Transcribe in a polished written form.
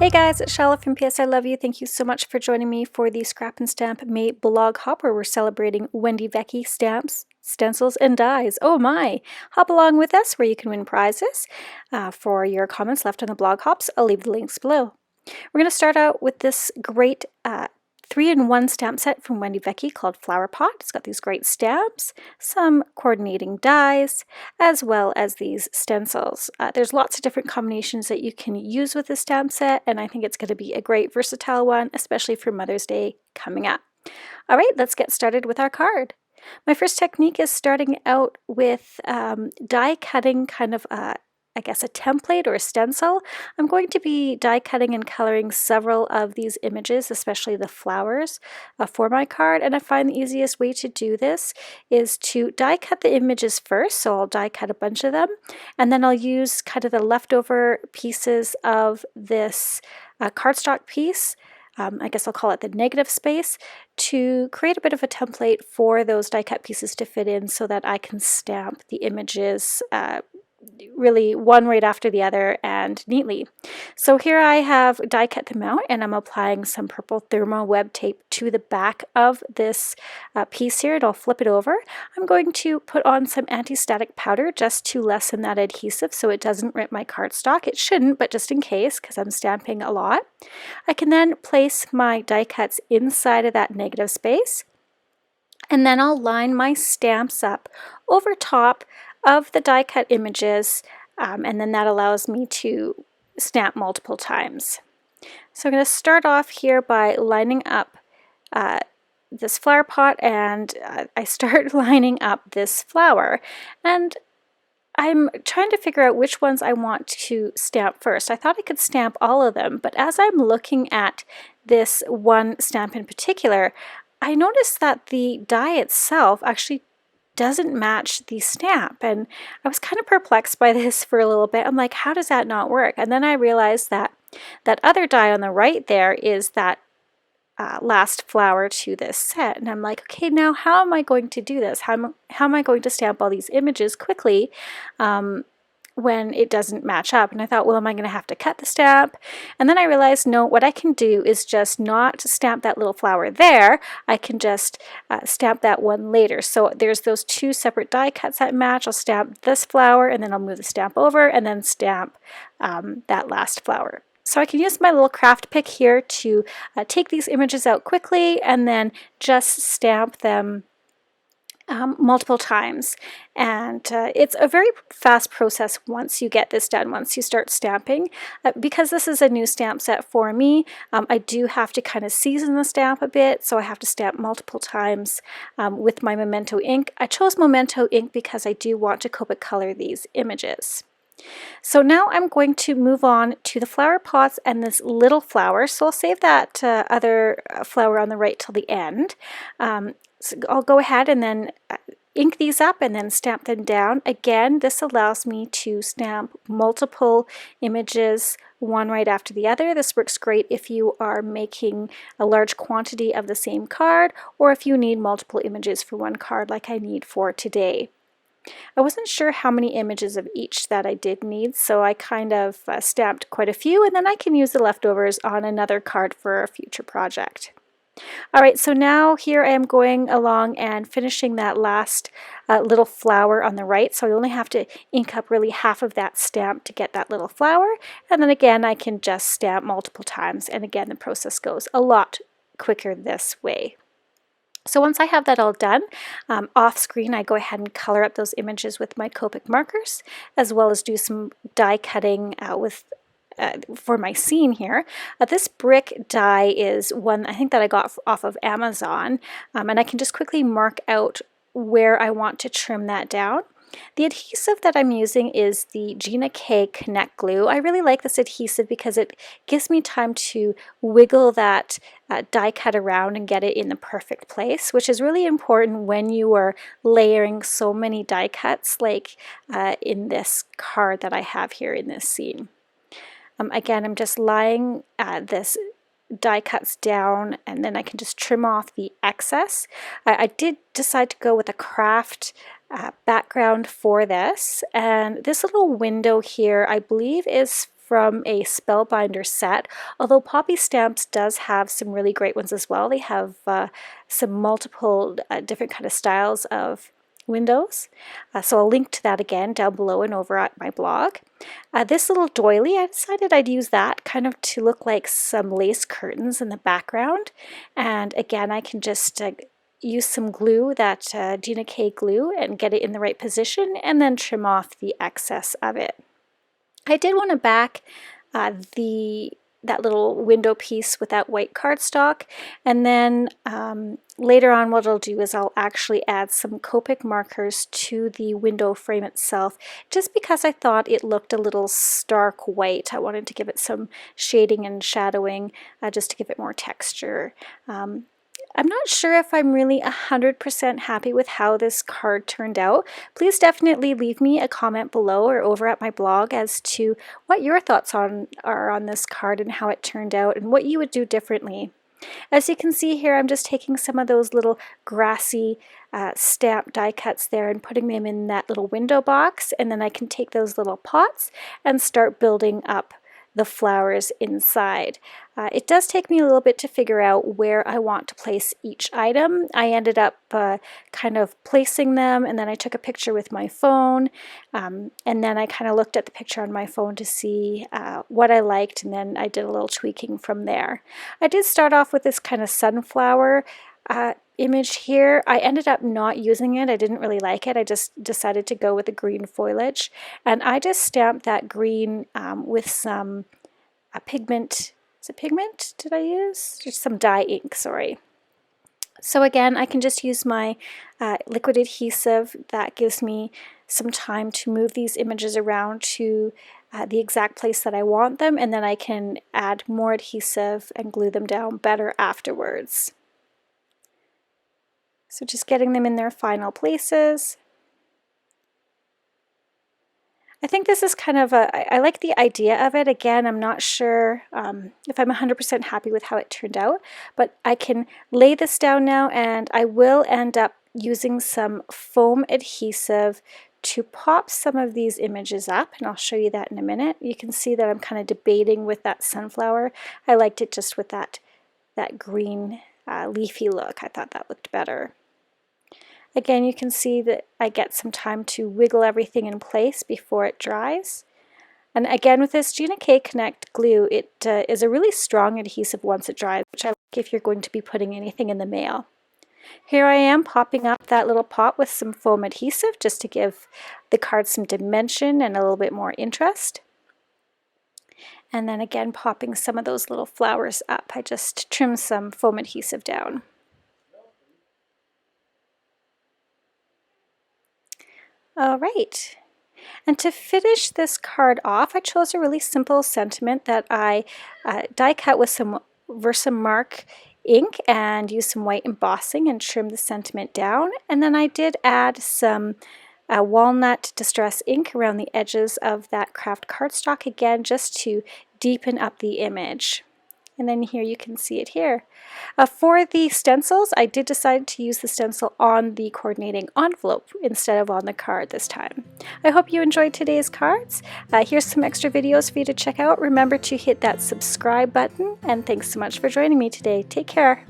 Hey guys, it's Chala from PS I Love You. Thank you so much for joining me for the Scrap and Stamp May blog hop where we're celebrating Wendy Vecchi stamps, stencils, and dies. Oh my! Hop along with us where you can win prizes. For your comments left on the blog hops, I'll leave the links below. We're going to start out with this great 3-in-1 stamp set from Wendy Vecchi called Flower Pot. It's got these great stamps, some coordinating dies, as well as these stencils. There's lots of different combinations that you can use with this stamp set, and I think it's going to be a great versatile one, especially for Mother's Day coming up. All right, let's get started with our card. My first technique is starting out with die cutting kind of I guess a template or a stencil. I'm going to be die cutting and coloring several of these images, especially the flowers, for my card, and I find the easiest way to do this is to die cut the images first. So I'll die cut a bunch of them, and then I'll use kind of the leftover pieces of this cardstock piece, I guess I'll call it the negative space, to create a bit of a template for those die cut pieces to fit in so that I can stamp the images really one right after the other and neatly. So here I have die cut them out, and I'm applying some purple thermo web tape to the back of this piece here, and I'll flip it over. I'm going to put on some anti-static powder just to lessen that adhesive so it doesn't rip my cardstock. It shouldn't, but just in case, because I'm stamping a lot. I can then place my die cuts inside of that negative space, and then I'll line my stamps up over top of the die cut images, and then that allows me to stamp multiple times. So I'm going to start off here by lining up this flower pot, and I start lining up this flower, and I'm trying to figure out which ones I want to stamp first. I thought I could stamp all of them, but as I'm looking at this one stamp in particular, I noticed that the die itself actually doesn't match the stamp, and I was kind of perplexed by this for a little bit. I'm like, how does that not work? And then I realized that that other die on the right there is that last flower to this set, and I'm like, okay, now how am I going to do this? How am I going to stamp all these images quickly when it doesn't match up? And I thought, well, am I going to have to cut the stamp? And then I realized, no, what I can do is just not stamp that little flower there. I can just stamp that one later. So there's those two separate die cuts that match. I'll stamp this flower, and then I'll move the stamp over and then stamp that last flower. So I can use my little craft pick here to take these images out quickly and then just stamp them multiple times, and it's a very fast process once you get this done, once you start stamping. Because this is a new stamp set for me, I do have to kind of season the stamp a bit, so I have to stamp multiple times with my Memento ink. I chose Memento ink because I do want to copic color these images. So now I'm going to move on to the flower pots and this little flower, so I'll save that other flower on the right till the end. So I'll go ahead and then ink these up and then stamp them down. Again, this allows me to stamp multiple images one right after the other. This works great if you are making a large quantity of the same card, or if you need multiple images for one card like I need for today. I wasn't sure how many images of each that I did need, so I kind of stamped quite a few, and then I can use the leftovers on another card for a future project. Alright, so now here I am going along and finishing that last little flower on the right, so I only have to ink up really half of that stamp to get that little flower, and then again I can just stamp multiple times, and again the process goes a lot quicker this way. So once I have that all done, off screen I go ahead and color up those images with my Copic markers, as well as do some die cutting for my scene here. This brick die is one I think that I got off of Amazon, and I can just quickly mark out where I want to trim that down. The adhesive that I'm using is the Gina K Connect Glue. I really like this adhesive because it gives me time to wiggle that die cut around and get it in the perfect place, which is really important when you are layering so many die cuts like in this card that I have here in this scene. Again, I'm just laying this die cuts down, and then I can just trim off the excess. I did decide to go with a craft background for this, and this little window here I believe is from a Spellbinder set, although Poppy Stamps does have some really great ones as well. They have some multiple different kind of styles of windows. So I'll link to that again down below and over at my blog. This little doily, I decided I'd use that kind of to look like some lace curtains in the background. And again, I can just use some glue, that Gina K glue, and get it in the right position and then trim off the excess of it. I did want to back that little window piece with that white cardstock, and then later on what I'll do is I'll actually add some Copic markers to the window frame itself, just because I thought it looked a little stark white. I wanted to give it some shading and shadowing just to give it more texture. I'm not sure if I'm really 100% happy with how this card turned out. Please definitely leave me a comment below or over at my blog as to what your thoughts are on this card and how it turned out and what you would do differently. As you can see here, I'm just taking some of those little grassy stamp die cuts there and putting them in that little window box, and then I can take those little pots and start building up the flowers inside. It does take me a little bit to figure out where I want to place each item. I ended up kind of placing them, and then I took a picture with my phone, and then I kind of looked at the picture on my phone to see what I liked, and then I did a little tweaking from there. I did start off with this kind of sunflower image here. I ended up not using it. I didn't really like it. I just decided to go with the green foliage, and I just stamped that green with some pigment. Is it pigment did I use? Just some dye ink, sorry. So again, I can just use my liquid adhesive. That gives me some time to move these images around to the exact place that I want them, and then I can add more adhesive and glue them down better afterwards. So just getting them in their final places. I think this is kind of I like the idea of it. Again, I'm not sure if I'm 100% happy with how it turned out, but I can lay this down now, and I will end up using some foam adhesive to pop some of these images up, and I'll show you that in a minute. You can see that I'm kind of debating with that sunflower. I liked it just with that green leafy look. I thought that looked better. Again, you can see that I get some time to wiggle everything in place before it dries. And again, with this Gina K Connect glue, it is a really strong adhesive once it dries, which I like if you're going to be putting anything in the mail. Here I am popping up that little pot with some foam adhesive just to give the card some dimension and a little bit more interest. And then again, popping some of those little flowers up. I just trimmed some foam adhesive down. All right, and to finish this card off, I chose a really simple sentiment that I die cut with some Versamark ink and used some white embossing and trimmed the sentiment down. And then I did add some walnut distress ink around the edges of that craft cardstock again, just to deepen up the image. And then here you can see it here. For the stencils, I did decide to use the stencil on the coordinating envelope instead of on the card this time. I hope you enjoyed today's cards. Here's some extra videos for you to check out. Remember to hit that subscribe button, and thanks so much for joining me today. Take care.